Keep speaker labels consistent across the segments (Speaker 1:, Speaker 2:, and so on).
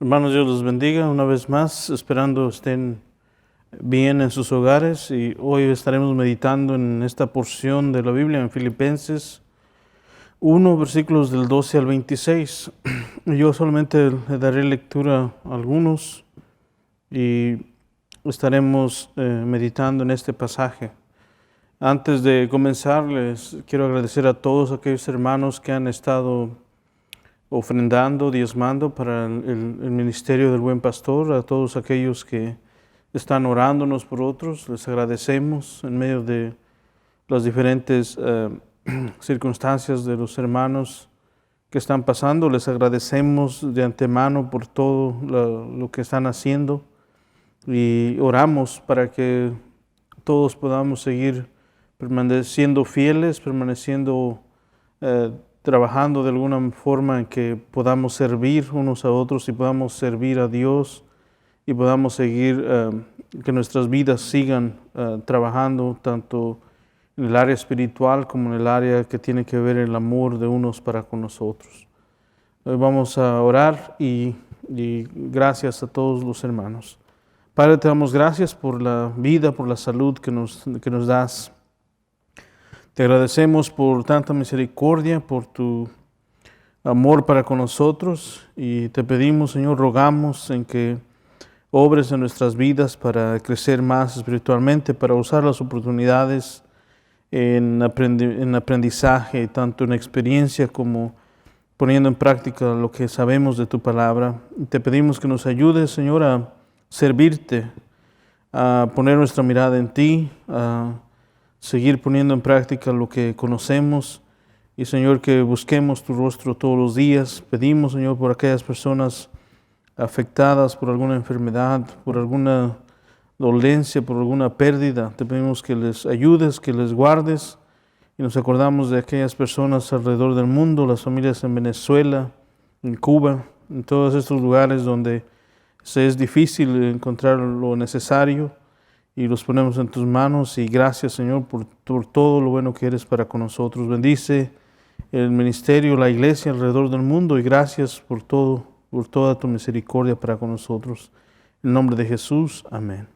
Speaker 1: Hermanos, Dios los bendiga una vez más, esperando estén bien en sus hogares, y hoy estaremos meditando en esta porción de la Biblia en Filipenses 1, versículos del 12 al 26. Yo solamente le daré lectura a algunos y estaremos meditando en este pasaje. Antes de comenzar, les quiero agradecer a todos aquellos hermanos que han estado ofrendando, diezmando para el ministerio del Buen Pastor, a todos aquellos que están orándonos por otros. Les agradecemos en medio de las diferentes circunstancias de los hermanos que están pasando. Les agradecemos de antemano por todo lo que están haciendo y oramos para que todos podamos seguir permaneciendo fieles, permaneciendo trabajando de alguna forma en que podamos servir unos a otros y podamos servir a Dios y podamos seguir, que nuestras vidas sigan trabajando tanto en el área espiritual como en el área que tiene que ver el amor de unos para con nosotros. Hoy vamos a orar y gracias a todos los hermanos. Padre, te damos gracias por la vida, por la salud que nos das. Te agradecemos por tanta misericordia, por tu amor para con nosotros, y te pedimos, Señor, rogamos en que obres en nuestras vidas para crecer más espiritualmente, para usar las oportunidades en aprendizaje, tanto en experiencia como poniendo en práctica lo que sabemos de tu palabra. Y te pedimos que nos ayudes, Señor, a servirte, a poner nuestra mirada en ti, a seguir poniendo en práctica lo que conocemos, y Señor, que busquemos tu rostro todos los días. Pedimos, Señor, por aquellas personas afectadas por alguna enfermedad, por alguna dolencia, por alguna pérdida. Te pedimos que les ayudes, que les guardes, y nos acordamos de aquellas personas alrededor del mundo, las familias en Venezuela, en Cuba, en todos estos lugares donde es difícil encontrar lo necesario, y los ponemos en tus manos. Y gracias, Señor, por todo lo bueno que eres para con nosotros. Bendice el ministerio, la iglesia alrededor del mundo, y gracias por todo, por toda tu misericordia para con nosotros. En el nombre de Jesús, amén.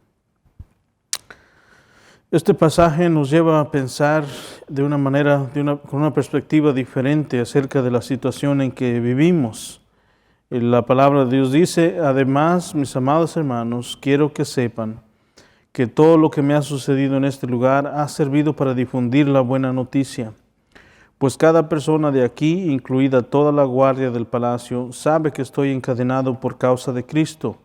Speaker 1: Este pasaje nos lleva a pensar de una manera, con una perspectiva diferente acerca de la situación en que vivimos. La palabra de Dios dice: además, mis amados hermanos, quiero que sepan que todo lo que me ha sucedido en este lugar ha servido para difundir la buena noticia. Pues cada persona de aquí, incluida toda la guardia del palacio, sabe que estoy encadenado por causa de Cristo.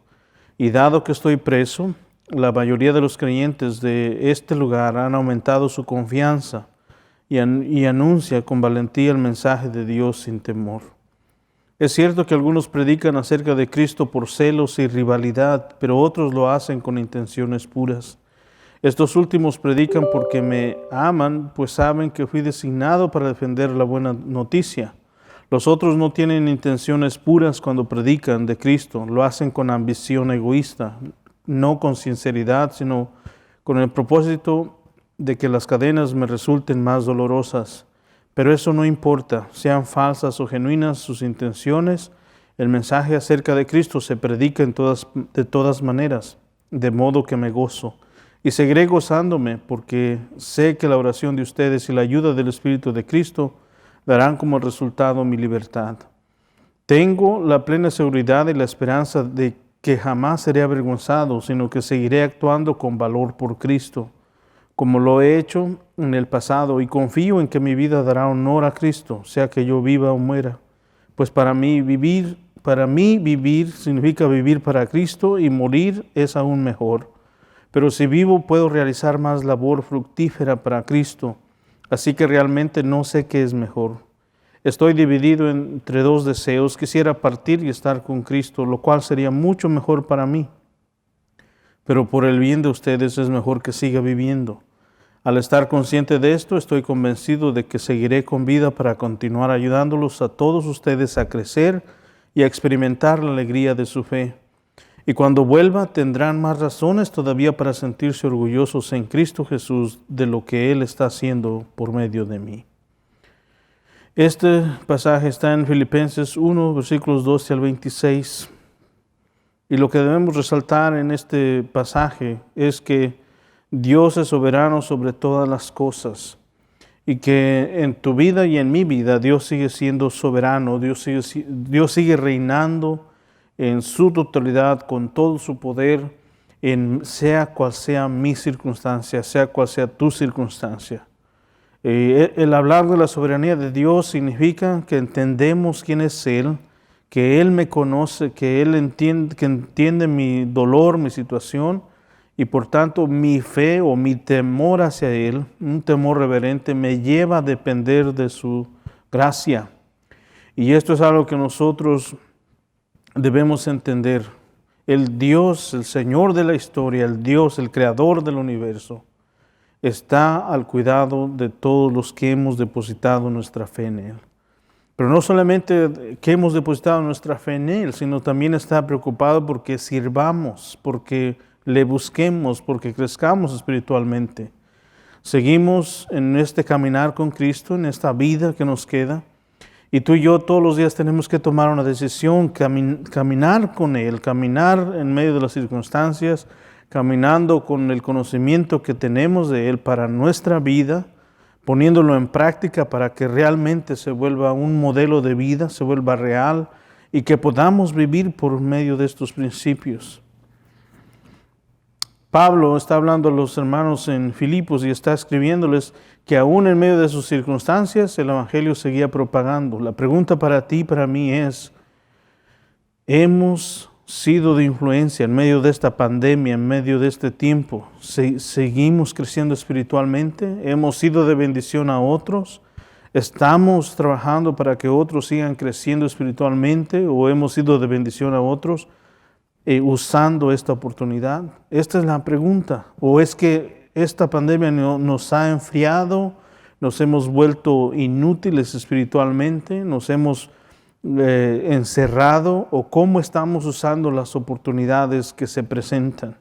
Speaker 1: Y dado que estoy preso, la mayoría de los creyentes de este lugar han aumentado su confianza y anuncia con valentía el mensaje de Dios sin temor. Es cierto que algunos predican acerca de Cristo por celos y rivalidad, pero otros lo hacen con intenciones puras. Estos últimos predican porque me aman, pues saben que fui designado para defender la buena noticia. Los otros no tienen intenciones puras cuando predican de Cristo, lo hacen con ambición egoísta, no con sinceridad, sino con el propósito de que las cadenas me resulten más dolorosas. Pero eso no importa, sean falsas o genuinas sus intenciones, el mensaje acerca de Cristo se predica de todas maneras, de modo que me gozo. Y seguiré gozándome, porque sé que la oración de ustedes y la ayuda del Espíritu de Cristo darán como resultado mi libertad. Tengo la plena seguridad y la esperanza de que jamás seré avergonzado, sino que seguiré actuando con valor por Cristo, como lo he hecho en el pasado, y confío en que mi vida dará honor a Cristo, sea que yo viva o muera. Pues para mí vivir significa vivir para Cristo, y morir es aún mejor. Pero si vivo, puedo realizar más labor fructífera para Cristo, así que realmente no sé qué es mejor. Estoy dividido entre dos deseos. Quisiera partir y estar con Cristo, lo cual sería mucho mejor para mí. Pero por el bien de ustedes es mejor que siga viviendo. Al estar consciente de esto, estoy convencido de que seguiré con vida para continuar ayudándolos a todos ustedes a crecer y a experimentar la alegría de su fe. Y cuando vuelva, tendrán más razones todavía para sentirse orgullosos en Cristo Jesús de lo que Él está haciendo por medio de mí. Este pasaje está en Filipenses 1, versículos 12 al 26. Y lo que debemos resaltar en este pasaje es que Dios es soberano sobre todas las cosas y que en tu vida y en mi vida Dios sigue siendo soberano, Dios sigue reinando en su totalidad, con todo su poder, sea cual sea mi circunstancia, sea cual sea tu circunstancia. El hablar de la soberanía de Dios significa que entendemos quién es Él, que Él me conoce, que Él entiende mi dolor, mi situación, y por tanto mi fe o mi temor hacia Él, un temor reverente, me lleva a depender de su gracia. Y esto es algo que nosotros debemos entender. El Dios, el Señor de la historia, el Dios, el Creador del universo, está al cuidado de todos los que hemos depositado nuestra fe en Él. Pero no solamente que hemos depositado nuestra fe en Él, sino también está preocupado porque sirvamos, porque le busquemos, porque crezcamos espiritualmente. Seguimos en este caminar con Cristo, en esta vida que nos queda. Y tú y yo todos los días tenemos que tomar una decisión, caminar con Él, caminar en medio de las circunstancias, caminando con el conocimiento que tenemos de Él para nuestra vida, poniéndolo en práctica para que realmente se vuelva un modelo de vida, se vuelva real y que podamos vivir por medio de estos principios. Pablo está hablando a los hermanos en Filipos y está escribiéndoles que aún en medio de sus circunstancias el Evangelio seguía propagando. La pregunta para ti y para mí es, ¿hemos sido de influencia en medio de esta pandemia, en medio de este tiempo? ¿Seguimos creciendo espiritualmente? ¿Hemos sido de bendición a otros? ¿Estamos trabajando para que otros sigan creciendo espiritualmente o hemos sido de bendición a otros? Usando esta oportunidad? Esta es la pregunta. ¿O es que esta pandemia nos ha enfriado, nos hemos vuelto inútiles espiritualmente, nos hemos encerrado, o cómo estamos usando las oportunidades que se presentan?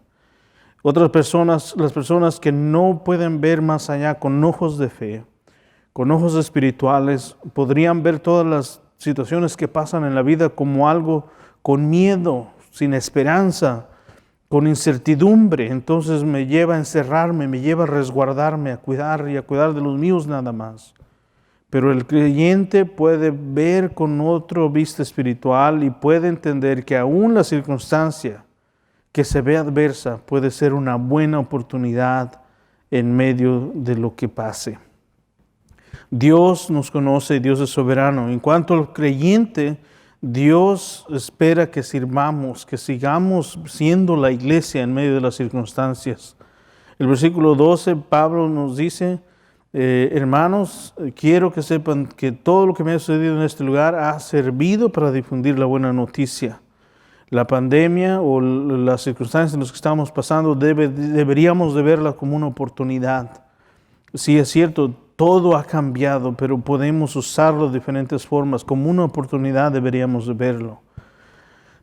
Speaker 1: Otras personas, las personas que no pueden ver más allá con ojos de fe, con ojos espirituales, podrían ver todas las situaciones que pasan en la vida como algo con miedo, sin esperanza, con incertidumbre. Entonces me lleva a encerrarme, me lleva a resguardarme, a cuidar de los míos nada más. Pero el creyente puede ver con otro vista espiritual y puede entender que aún la circunstancia que se ve adversa puede ser una buena oportunidad en medio de lo que pase. Dios nos conoce, Dios es soberano. En cuanto al creyente, Dios espera que sirvamos, que sigamos siendo la iglesia en medio de las circunstancias. El versículo 12, Pablo nos dice, hermanos, quiero que sepan que todo lo que me ha sucedido en este lugar ha servido para difundir la buena noticia. La pandemia o las circunstancias en las que estamos pasando deberíamos de verla como una oportunidad. Sí, es cierto, todo ha cambiado, pero podemos usarlo de diferentes formas. Como una oportunidad deberíamos de verlo.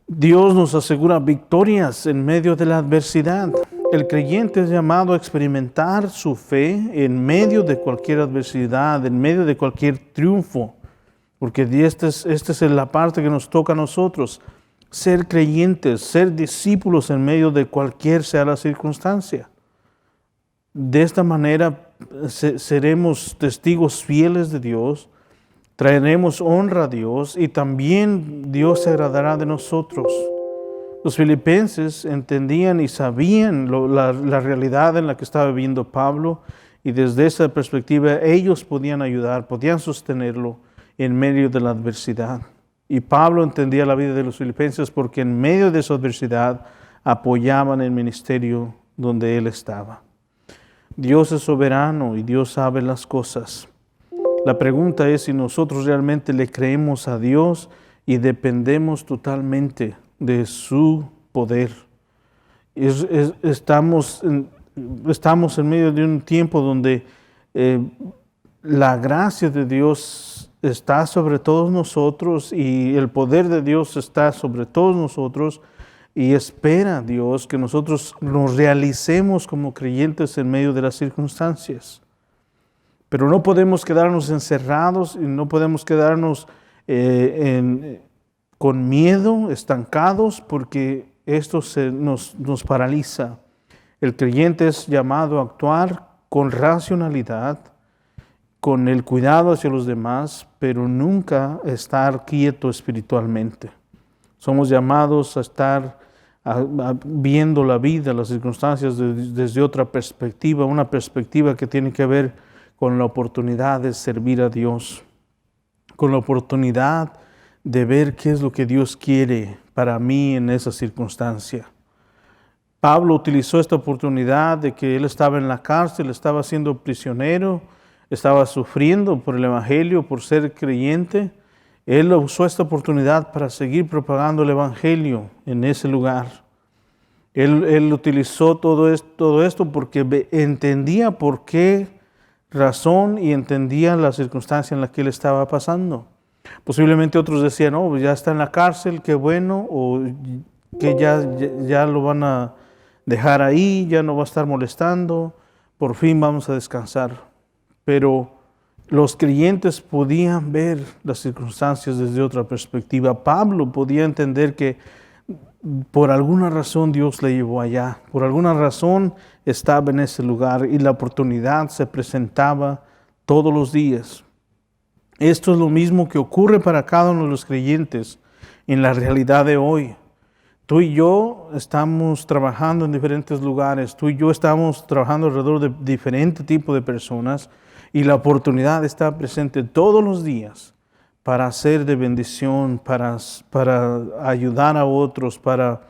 Speaker 1: Dios nos asegura victorias en medio de la adversidad. El creyente es llamado a experimentar su fe en medio de cualquier adversidad, en medio de cualquier triunfo. Porque esta es la parte que nos toca a nosotros. Ser creyentes, ser discípulos en medio de cualquier sea la circunstancia. De esta manera seremos testigos fieles de Dios, traeremos honra a Dios y también Dios se agradará de nosotros. Los filipenses entendían y sabían la realidad en la que estaba viviendo Pablo, y desde esa perspectiva ellos podían ayudar, podían sostenerlo en medio de la adversidad. Y Pablo entendía la vida de los filipenses porque en medio de esa adversidad apoyaban el ministerio donde él estaba. Dios es soberano y Dios sabe las cosas. La pregunta es si nosotros realmente le creemos a Dios y dependemos totalmente de su poder. Estamos en medio de un tiempo donde la gracia de Dios está sobre todos nosotros y el poder de Dios está sobre todos nosotros, y espera Dios que nosotros nos realicemos como creyentes en medio de las circunstancias. Pero no podemos quedarnos encerrados y no podemos quedarnos con miedo, estancados, porque esto nos paraliza. El creyente es llamado a actuar con racionalidad, con el cuidado hacia los demás, pero nunca estar quieto espiritualmente. Somos llamados a estar viendo la vida, las circunstancias desde otra perspectiva, una perspectiva que tiene que ver con la oportunidad de servir a Dios, con la oportunidad de ver qué es lo que Dios quiere para mí en esa circunstancia. Pablo utilizó esta oportunidad de que él estaba en la cárcel, estaba siendo prisionero, estaba sufriendo por el Evangelio, por ser creyente. Él usó esta oportunidad para seguir propagando el Evangelio en ese lugar. Él utilizó todo esto porque entendía por qué razón y entendía la circunstancia en la que él estaba pasando. Posiblemente otros decían, oh, ya está en la cárcel, qué bueno, o que ya lo van a dejar ahí, ya no va a estar molestando, por fin vamos a descansar. Pero los creyentes podían ver las circunstancias desde otra perspectiva. Pablo podía entender que por alguna razón Dios le llevó allá, por alguna razón estaba en ese lugar y la oportunidad se presentaba todos los días. Esto es lo mismo que ocurre para cada uno de los creyentes en la realidad de hoy. Tú y yo estamos trabajando en diferentes lugares, tú y yo estamos trabajando alrededor de diferentes tipos de personas y la oportunidad está presente todos los días para ser de bendición, para ayudar a otros, para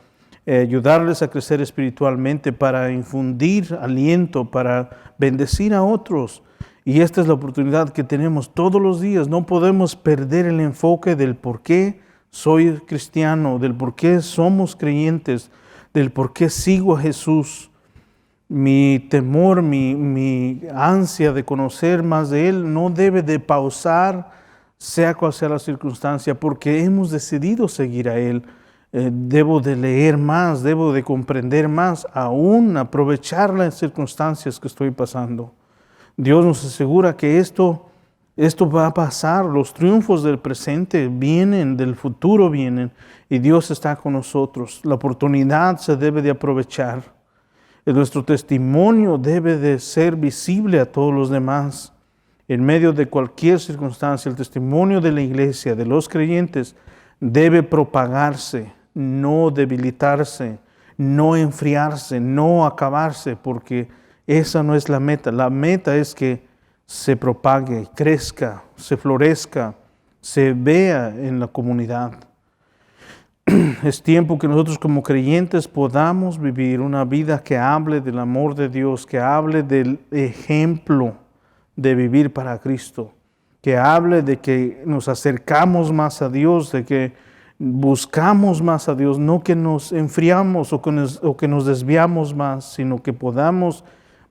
Speaker 1: ayudarles a crecer espiritualmente, para infundir aliento, para bendecir a otros. Y esta es la oportunidad que tenemos todos los días. No podemos perder el enfoque del por qué soy cristiano, del por qué somos creyentes, del por qué sigo a Jesús. Mi temor, mi ansia de conocer más de Él no debe de pausar, sea cual sea la circunstancia, porque hemos decidido seguir a Él. Debo de leer más, debo de comprender más, aún aprovechar las circunstancias que estoy pasando. Dios nos asegura que esto va a pasar, los triunfos del presente vienen, del futuro vienen, y Dios está con nosotros. La oportunidad se debe de aprovechar. Nuestro testimonio debe de ser visible a todos los demás. En medio de cualquier circunstancia, el testimonio de la iglesia, de los creyentes, debe propagarse, no debilitarse, no enfriarse, no acabarse, porque esa no es la meta. La meta es que se propague, crezca, se florezca, se vea en la comunidad. Es tiempo que nosotros como creyentes podamos vivir una vida que hable del amor de Dios, que hable del ejemplo de vivir para Cristo, que hable de que nos acercamos más a Dios, de que buscamos más a Dios, no que nos enfriamos o que nos desviamos más, sino que podamos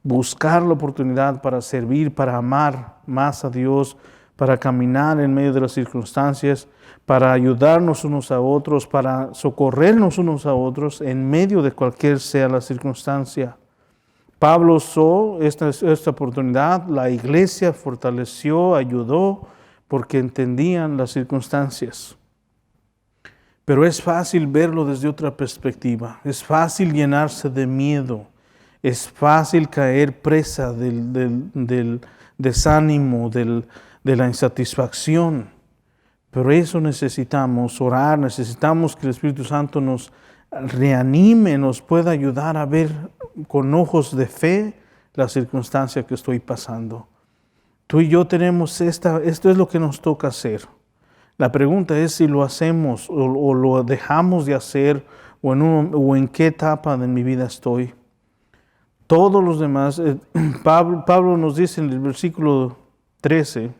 Speaker 1: buscar la oportunidad para servir, para amar más a Dios, para caminar en medio de las circunstancias, para ayudarnos unos a otros, para socorrernos unos a otros en medio de cualquier sea la circunstancia. Pablo usó esta oportunidad, la iglesia fortaleció, ayudó, porque entendían las circunstancias. Pero es fácil verlo desde otra perspectiva, es fácil llenarse de miedo, es fácil caer presa del desánimo, de la insatisfacción. Pero eso necesitamos orar, necesitamos que el Espíritu Santo nos reanime, nos pueda ayudar a ver con ojos de fe la circunstancia que estoy pasando. Tú y yo tenemos esto es lo que nos toca hacer. La pregunta es si lo hacemos o lo dejamos de hacer o en qué etapa de mi vida estoy. Todos los demás, Pablo nos dice en el versículo 13,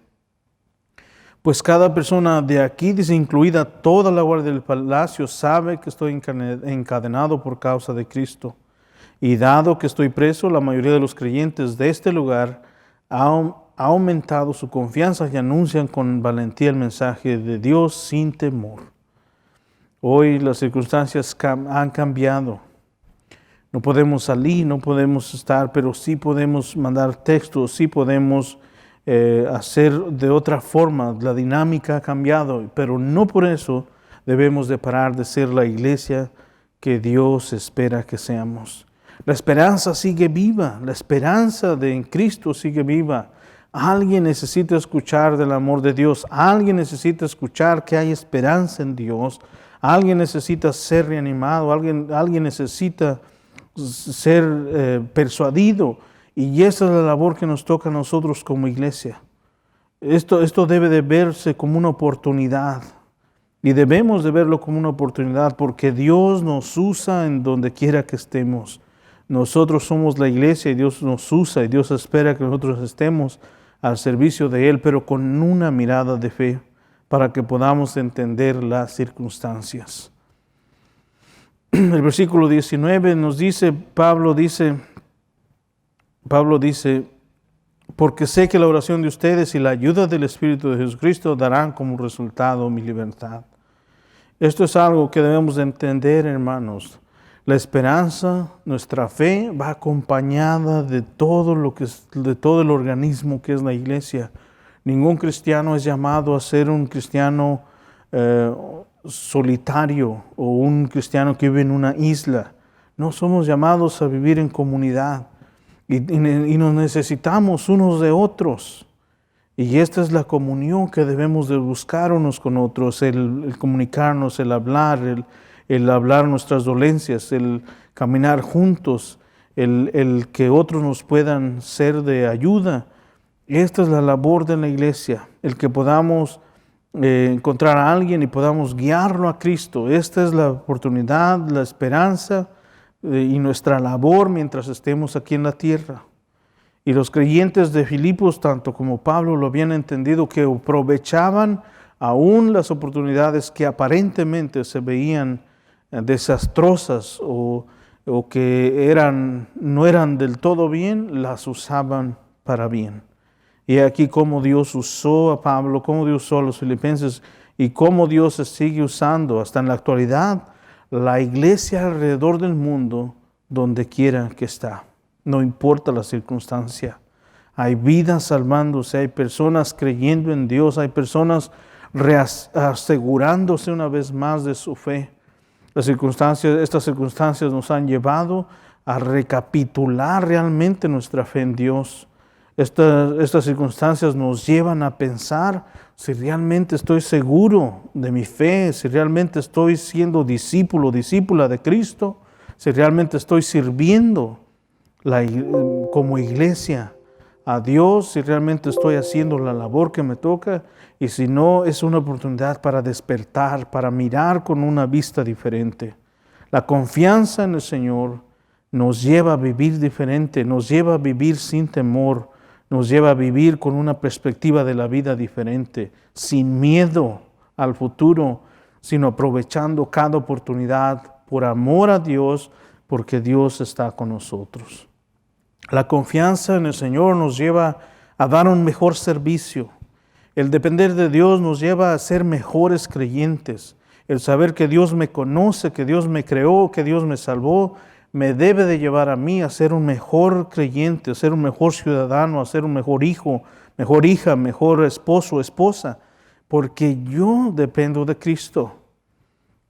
Speaker 1: pues cada persona de aquí, dice, incluida toda la guardia del palacio, sabe que estoy encadenado por causa de Cristo. Y dado que estoy preso, la mayoría de los creyentes de este lugar ha aumentado su confianza y anuncian con valentía el mensaje de Dios sin temor. Hoy las circunstancias han cambiado. No podemos salir, no podemos estar, pero sí podemos mandar textos, sí podemos hacer de otra forma. La dinámica ha cambiado, pero no por eso debemos de parar de ser la iglesia que Dios espera que seamos. La esperanza sigue viva, la esperanza en Cristo sigue viva. Alguien necesita escuchar del amor de Dios, alguien necesita escuchar que hay esperanza en Dios, alguien necesita ser reanimado, alguien necesita ser persuadido, y esa es la labor que nos toca a nosotros como iglesia. Esto debe de verse como una oportunidad, y debemos de verlo como una oportunidad, porque Dios nos usa en donde quiera que estemos. Nosotros somos la iglesia y Dios nos usa y Dios espera que nosotros estemos al servicio de Él, pero con una mirada de fe para que podamos entender las circunstancias. El versículo 19 nos dice, Pablo dice, porque sé que la oración de ustedes y la ayuda del Espíritu de Jesucristo darán como resultado mi libertad. Esto es algo que debemos de entender, hermanos. La esperanza, nuestra fe va acompañada de todo el organismo que es la iglesia. Ningún cristiano es llamado a ser un cristiano solitario o un cristiano que vive en una isla. No, somos llamados a vivir en comunidad y nos necesitamos unos de otros. Y esta es la comunión que debemos de buscar unos con otros, el comunicarnos, el hablar nuestras dolencias, el caminar juntos, el que otros nos puedan ser de ayuda. Esta es la labor de la iglesia, el que podamos encontrar a alguien y podamos guiarlo a Cristo. Esta es la oportunidad, la esperanza y nuestra labor mientras estemos aquí en la tierra. Y los creyentes de Filipos, tanto como Pablo, lo habían entendido, que aprovechaban aún las oportunidades que aparentemente se veían desastrosas o que no eran del todo bien, las usaban para bien. Y aquí cómo Dios usó a Pablo, cómo Dios usó a los filipenses y cómo Dios se sigue usando hasta en la actualidad la iglesia alrededor del mundo, donde quiera que está. No importa la circunstancia. Hay vidas salvándose, hay personas creyendo en Dios, hay personas asegurándose una vez más de su fe. Estas circunstancias nos han llevado a recapitular realmente nuestra fe en Dios. Estas circunstancias nos llevan a pensar si realmente estoy seguro de mi fe, si realmente estoy siendo discípula de Cristo, si realmente estoy sirviendo como iglesia a Dios, si realmente estoy haciendo la labor que me toca, y si no, es una oportunidad para despertar, para mirar con una vista diferente. La confianza en el Señor nos lleva a vivir diferente, nos lleva a vivir sin temor, nos lleva a vivir con una perspectiva de la vida diferente, sin miedo al futuro, sino aprovechando cada oportunidad por amor a Dios, porque Dios está con nosotros. La confianza en el Señor nos lleva a dar un mejor servicio. El depender de Dios nos lleva a ser mejores creyentes. El saber que Dios me conoce, que Dios me creó, que Dios me salvó, me debe de llevar a mí a ser un mejor creyente, a ser un mejor ciudadano, a ser un mejor hijo, mejor hija, mejor esposo, esposa, porque yo dependo de Cristo.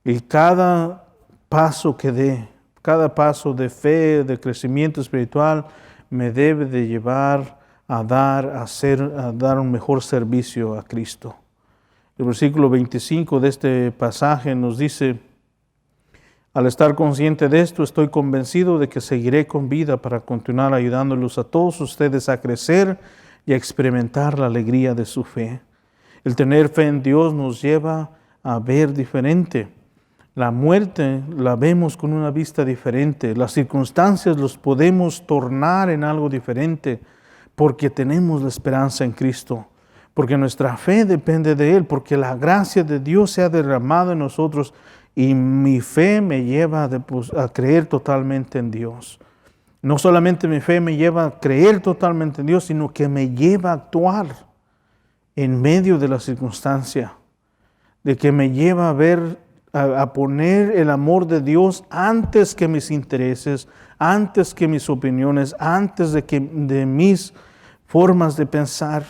Speaker 1: Y cada paso que dé, cada paso de fe, de crecimiento espiritual, me debe de llevar a dar un mejor servicio a Cristo. El versículo 25 de este pasaje nos dice: al estar consciente de esto, estoy convencido de que seguiré con vida para continuar ayudándolos a todos ustedes a crecer y a experimentar la alegría de su fe. El tener fe en Dios nos lleva a ver diferente. La muerte la vemos con una vista diferente. Las circunstancias los podemos tornar en algo diferente porque tenemos la esperanza en Cristo, porque nuestra fe depende de Él, porque la gracia de Dios se ha derramado en nosotros y mi fe me lleva a creer totalmente en Dios. No solamente mi fe me lleva a creer totalmente en Dios, sino que me lleva a actuar en medio de la circunstancia, de que me lleva a poner el amor de Dios antes que mis intereses, antes que mis opiniones, antes de mis formas de pensar.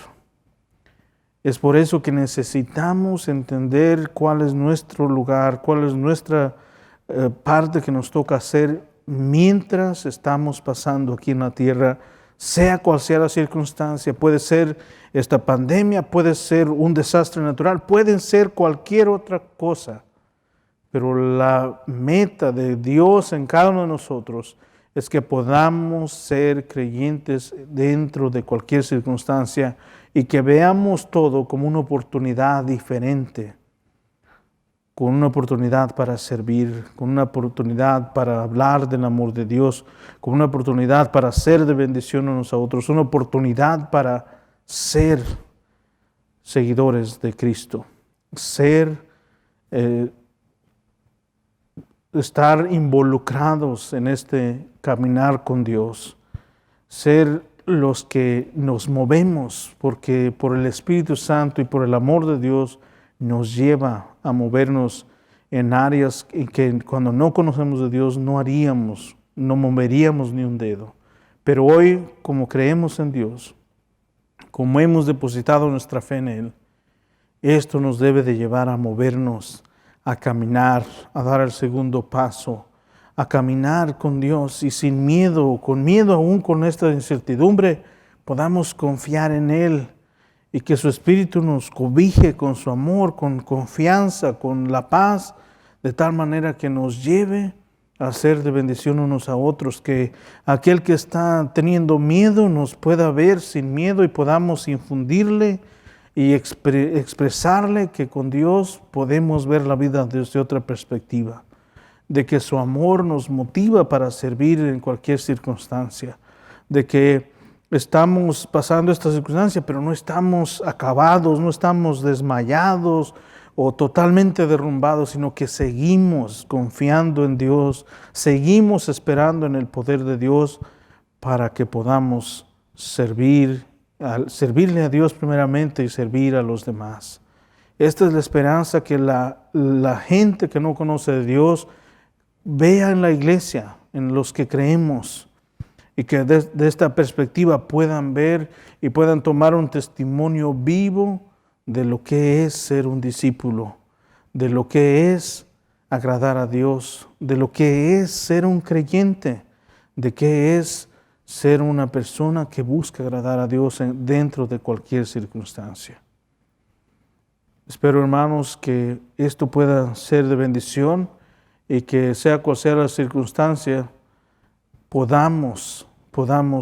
Speaker 1: Es por eso que necesitamos entender cuál es nuestro lugar, cuál es nuestra parte que nos toca hacer mientras estamos pasando aquí en la tierra, sea cual sea la circunstancia. Puede ser esta pandemia, puede ser un desastre natural, puede ser cualquier otra cosa. Pero la meta de Dios en cada uno de nosotros es que podamos ser creyentes dentro de cualquier circunstancia y que veamos todo como una oportunidad diferente, con una oportunidad para servir, con una oportunidad para hablar del amor de Dios, con una oportunidad para ser de bendición unos a otros, una oportunidad para ser seguidores de Cristo, estar involucrados en este caminar con Dios, ser los que nos movemos, porque por el Espíritu Santo y por el amor de Dios nos lleva a movernos en áreas en que cuando no conocemos de Dios no haríamos, no moveríamos ni un dedo. Pero hoy, como creemos en Dios, como hemos depositado nuestra fe en Él, esto nos debe de llevar a movernos, a caminar, a dar el segundo paso, a caminar con Dios y sin miedo, con miedo aún con esta incertidumbre, podamos confiar en Él y que su Espíritu nos cobije con su amor, con confianza, con la paz, de tal manera que nos lleve a ser de bendición unos a otros, que aquel que está teniendo miedo nos pueda ver sin miedo y podamos infundirle y expresarle que con Dios podemos ver la vida desde otra perspectiva, de que su amor nos motiva para servir en cualquier circunstancia, de que estamos pasando esta circunstancia, pero no estamos acabados, no estamos desmayados o totalmente derrumbados, sino que seguimos confiando en Dios, seguimos esperando en el poder de Dios para que podamos servirle a Dios primeramente y servir a los demás. Esta es la esperanza que la gente que no conoce de Dios vea en la iglesia, en los que creemos, y que de esta perspectiva puedan ver y puedan tomar un testimonio vivo de lo que es ser un discípulo, de lo que es agradar a Dios, de lo que es ser un creyente, de qué es ser una persona que busca agradar a Dios dentro de cualquier circunstancia. Espero, hermanos, que esto pueda ser de bendición y que sea cual sea la circunstancia, podamos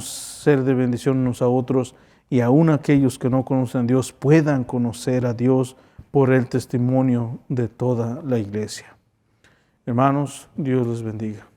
Speaker 1: ser de bendición unos a otros y aún aquellos que no conocen a Dios puedan conocer a Dios por el testimonio de toda la iglesia. Hermanos, Dios les bendiga.